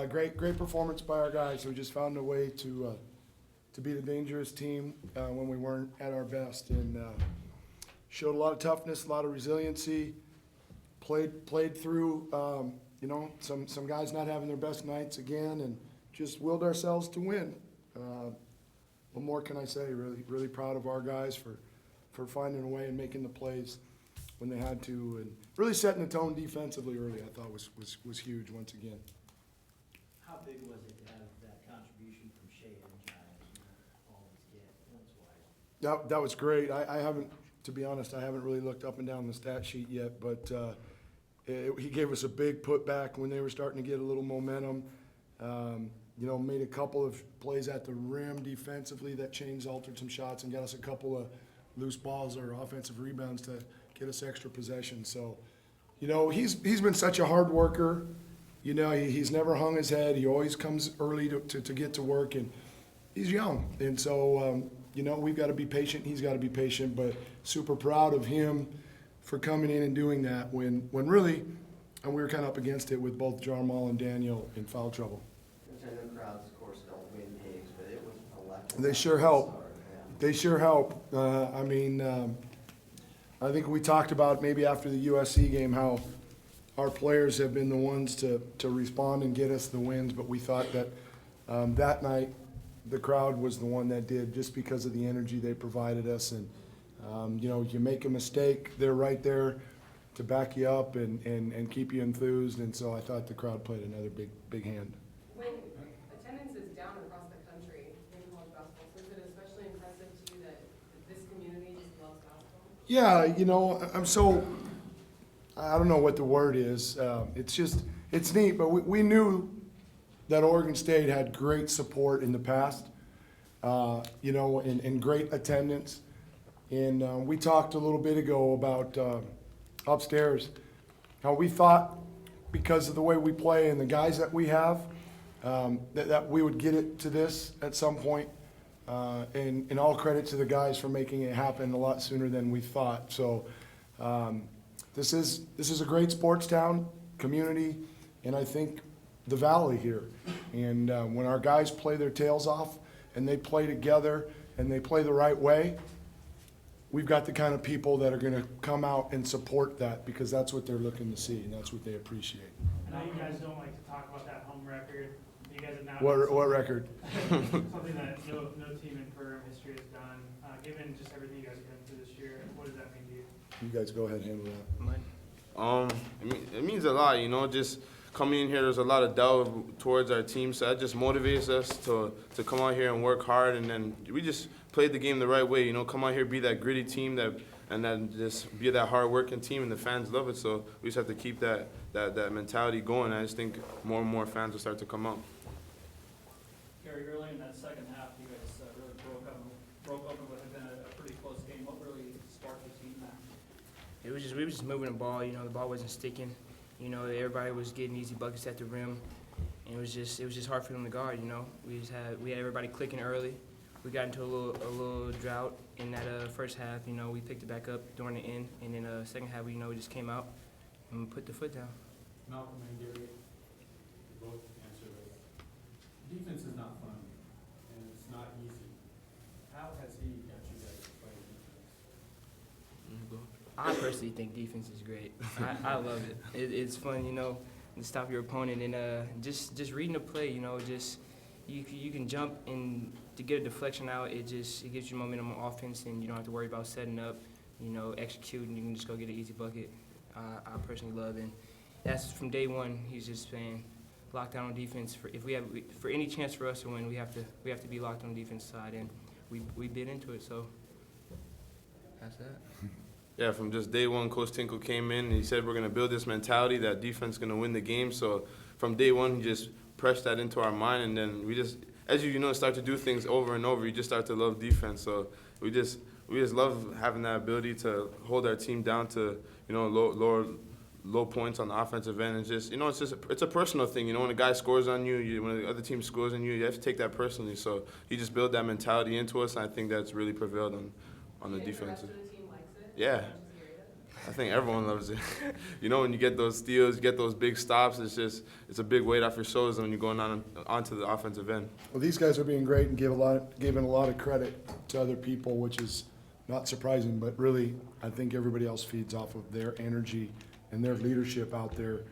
Great performance by our guys. We just found a way to beat a dangerous team when we weren't at our best, and showed a lot of toughness, a lot of resiliency. Played through, some guys not having their best nights again, and just willed ourselves to win. What more can I say? Really proud of our guys for finding a way and making the plays when they had to, and really setting the tone defensively early. I thought was huge once again. How big was it to have that contribution from Shea and Giles, always get points-wise? That was great. I haven't, to be honest, I haven't really looked up and down the stat sheet yet, but he gave us a big putback when they were starting to get a little momentum. Made a couple of plays at the rim defensively that changed, altered some shots, and got us a couple of loose balls or offensive rebounds to get us extra possession. So, he's been such a hard worker. He's never hung his head. He always comes early to get to work, and he's young. And so, we've got to be patient. He's got to be patient, but super proud of him for coming in and doing that when really, and we were kind of up against it with both Jarmal and Daniel in foul trouble. I know crowds, of course, don't win games, but it was electric. They sure help. They sure help. I think we talked about maybe after the USC game how our players have been the ones to respond and get us the wins, but we thought that that night the crowd was the one that did, just because of the energy they provided us. And you make a mistake, they're right there to back you up and keep you enthused. And so I thought the crowd played another big hand. When attendance is down across the country in college basketball, so is it especially impressive to you that this community just loves basketball? Yeah, I don't know what the word is. It's neat, but we knew that Oregon State had great support in the past, and great attendance. And we talked a little bit ago about upstairs, how we thought, because of the way we play and the guys that we have, that we would get it to this at some point. And all credit to the guys for making it happen a lot sooner than we thought. So this is a great sports town, community, and I think the Valley here. And when our guys play their tails off and they play together and they play the right way, we've got the kind of people that are going to come out and support that, because that's what they're looking to see and that's what they appreciate. I know you guys don't like to talk about that home record. You guys have now What record? something that no team in program history has done. Given just everything you guys have been through this year, what does that mean to you? You guys go ahead and handle that. It means a lot, just coming in here, there's a lot of doubt towards our team, so that just motivates us to come out here and work hard, and then we just played the game the right way, come out here, be that gritty team, and then just be that hard-working team, and the fans love it, so we just have to keep that mentality going. I just think more and more fans will start to come out. Gary, early in that second half, you guys really broke open what had been a pretty close game. What really sparked the team now? We were just moving the ball. The ball wasn't sticking. Everybody was getting easy buckets at the rim, and it was just hard for them to guard. We had everybody clicking early. We got into a little drought in that first half. We picked it back up during the end, and then second half, we just came out and put the foot down. Malcom and Gary, both answer this. Defense is not fun, and it's not easy. How has he got you guys to play defense? I personally think defense is great. I love it. It's fun, to stop your opponent and just reading the play. You can jump and to get a deflection out. It gives you momentum on offense, and you don't have to worry about setting up. Execute, and you can just go get an easy bucket. I personally love it. And that's from day one. He's just been locked down on defense. For any chance for us to win, we have to be locked on the defense side, and we bit into it. So that's that. Yeah, from just day one, Coach Tinkle came in and he said we're going to build this mentality that defense is going to win the game. So from day one, he just pressed that into our mind, and then we just, as you start to do things over and over, you just start to love defense. So we just love having that ability to hold our team down to low points on the offensive end. It's a personal thing. When a guy scores on you, when the other team scores on you, you have to take that personally. So he just built that mentality into us, and I think that's really prevailed on the defense. The rest of the team likes it? Yeah. I think everyone loves it. You know, when you get those steals, you get those big stops, it's a big weight off your shoulders when you're going onto the offensive end. Well, these guys are being great and giving a lot of credit to other people, which is not surprising, but really, I think everybody else feeds off of their energy and their leadership out there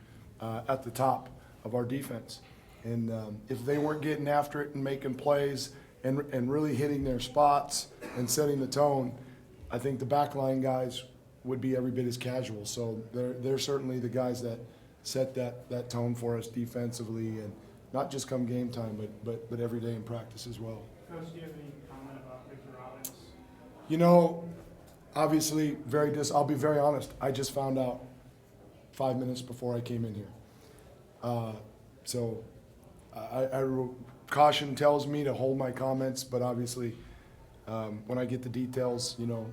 at the top of our defense. And if they weren't getting after it and making plays and really hitting their spots and setting the tone, I think the backline guys would be every bit as casual. So they're certainly the guys that set that tone for us defensively, and not just come game time, but every day in practice as well. Coach, do you have any comment about Victor Robbins? You know, obviously, I'll be very honest. I just found out 5 minutes before I came in here. So caution tells me to hold my comments, but obviously, when I get the details, you know,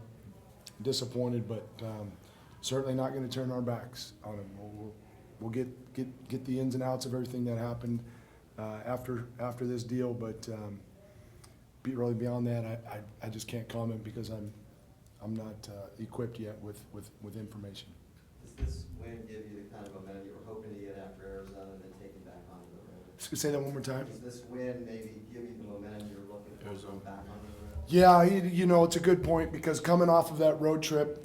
disappointed, but certainly not going to turn our backs on him. We'll get the ins and outs of everything that happened after this deal, but really beyond that, I just can't comment because I'm not equipped yet with information. Does this win give you the kind of momentum you were hoping to get after Arizona and then taking back onto the road? Say that one more time. Does this win maybe give you the momentum you were looking for going back onto the road? Yeah, you know, it's a good point because coming off of that road trip,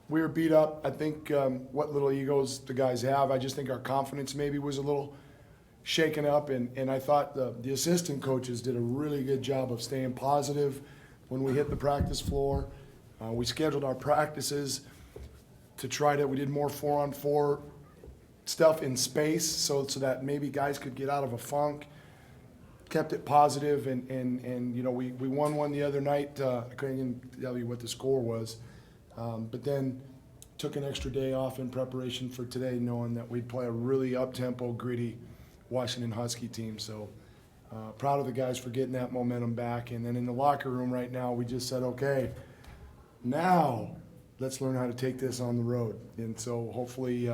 we were beat up. I think what little egos the guys have, I just think our confidence maybe was a little shaken up, and I thought the assistant coaches did a really good job of staying positive when we hit the practice floor. We scheduled our practices to we did more 4-on-4 stuff in space so that maybe guys could get out of a funk. Kept it positive, and you know, we won one the other night. I couldn't even tell you what the score was, but then took an extra day off in preparation for today, knowing that we'd play a really up-tempo, gritty Washington Husky team. So proud of the guys for getting that momentum back. And then in the locker room right now, we just said, okay, now let's learn how to take this on the road. And so hopefully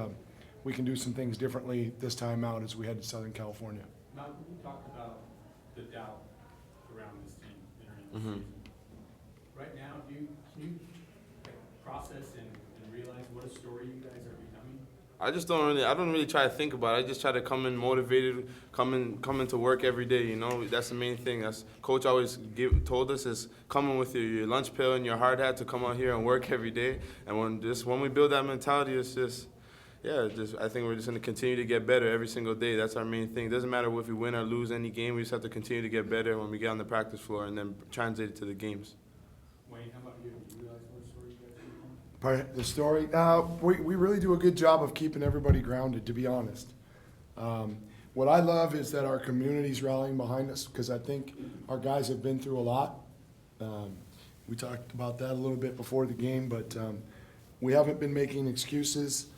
we can do some things differently this time out as we head to Southern California. Malcom, you talked about the doubt around this team entering the season. Right now, can you process and realize what a story you guys are becoming? I don't really try to think about it. I just try to come in motivated, come into work every day, you know. That's the main thing. That's Coach always told us is coming with your lunch pail and your hard hat to come out here and work every day. And when we build that mentality, it's just, I think we're just going to continue to get better every single day. That's our main thing. It doesn't matter if we win or lose any game. We just have to continue to get better when we get on the practice floor and then translate it to the games. Wayne, how about you? Do you realize what story you guys are becoming? Part of the story, we really do a good job of keeping everybody grounded, to be honest. What I love is that our community's rallying behind us because I think our guys have been through a lot. We talked about that a little bit before the game, but we haven't been making excuses.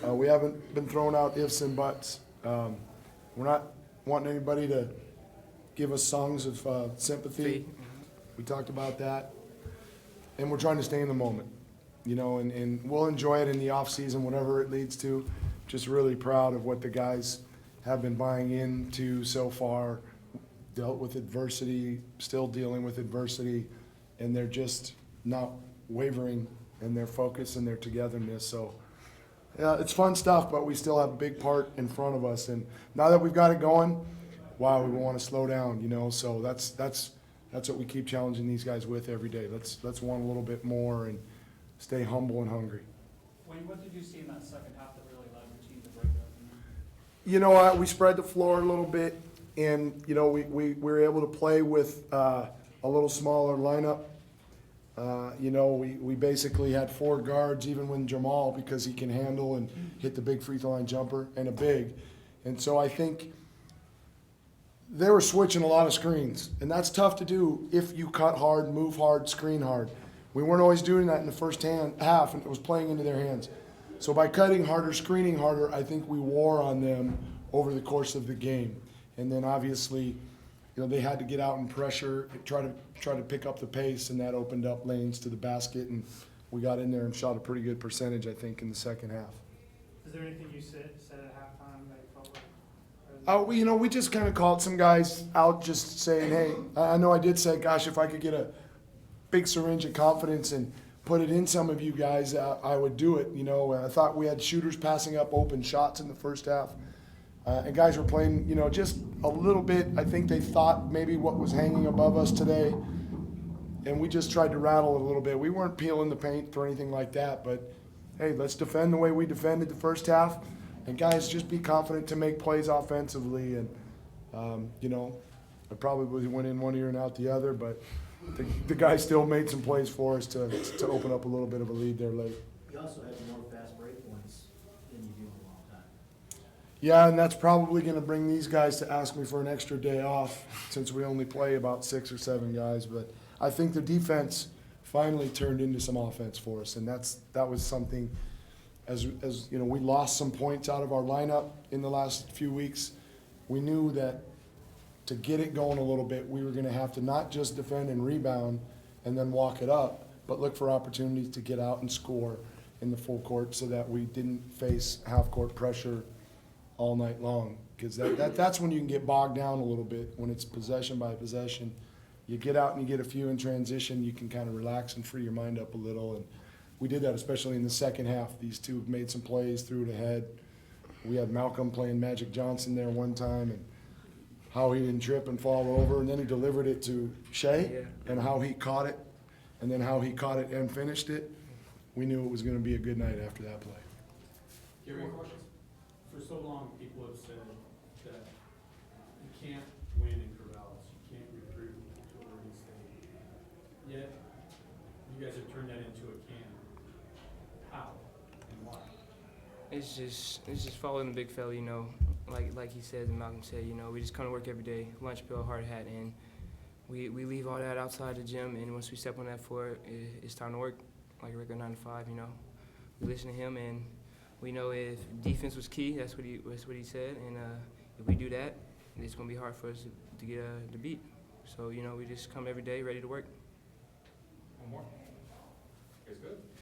We haven't been throwing out ifs and buts. We're not wanting anybody to give us songs of sympathy. We talked about that. And we're trying to stay in the moment, you know, and we'll enjoy it in the off season, whatever it leads to. Just really proud of what the guys have been buying into so far, dealt with adversity, still dealing with adversity, and they're just not wavering in their focus and their togetherness. So it's fun stuff, but we still have a big part in front of us. And now that we've got it going, wow, we want to slow down, you know. So that's what we keep challenging these guys with every day. Let's want a little bit more and stay humble and hungry. Wayne, what did you see in that second half that really allowed your team to break that? You know what? We spread the floor a little bit, and you know we were able to play with a little smaller lineup. You know, we basically had 4 guards, even with Jamal, because he can handle and hit the big free throw line jumper and a big. And so I think they were switching a lot of screens, and that's tough to do if you cut hard, move hard, screen hard. We weren't always doing that in the first half, and it was playing into their hands. So by cutting harder, screening harder, I think we wore on them over the course of the game. And then obviously, you know, they had to get out and pressure, try to pick up the pace, and that opened up lanes to the basket, and we got in there and shot a pretty good percentage, I think, in the second half. Is there anything you said at halftime that you felt like? We just kind of called some guys out, just saying, hey, I know I did say, gosh, if I could get a big syringe of confidence and put it in some of you guys, I would do it. You know, I thought we had shooters passing up open shots in the first half. And guys were playing, you know, just a little bit. I think they thought maybe what was hanging above us today. And we just tried to rattle it a little bit. We weren't peeling the paint or anything like that. But, hey, let's defend the way we defended the first half. And, guys, just be confident to make plays offensively. And, you know, I probably went in one ear and out the other. But the guys still made some plays for us to open up a little bit of a lead there late. You also had more fast break points than you do in a long time. Yeah, and that's probably going to bring these guys to ask me for an extra day off since we only play about 6 or 7 guys. But I think the defense finally turned into some offense for us, and that was something. As you know, we lost some points out of our lineup in the last few weeks. We knew that to get it going a little bit, we were going to have to not just defend and rebound and then walk it up, but look for opportunities to get out and score in the full court so that we didn't face half-court pressure all night long. Because that's when you can get bogged down a little bit, when it's possession by possession. You get out and you get a few in transition, you can kind of relax and free your mind up a little. And we did that, especially in the second half. These two made some plays, threw it ahead. We had Malcom playing Magic Johnson there one time, and how he didn't trip and fall over, and then he delivered it to Shea, and how he caught it, and then how he caught it and finished it. We knew it was going to be a good night after that play. Gary, for so long, people have said that you can't win in Corvallis, you can't recruit to Oregon State. Yet, you guys have turned that into a can. How and why? It's just following the big fella, you know. Like he said and Malcolm said, you know, we just come to work every day, lunch bill, hard hat, and we leave all that outside the gym, and once we step on that floor, it's time to work like a regular 9 to 5, you know. We listen to him, and we know if defense was key, that's what he said, and if we do that, it's going to be hard for us to get the beat. So, you know, we just come every day ready to work. One more. It's good.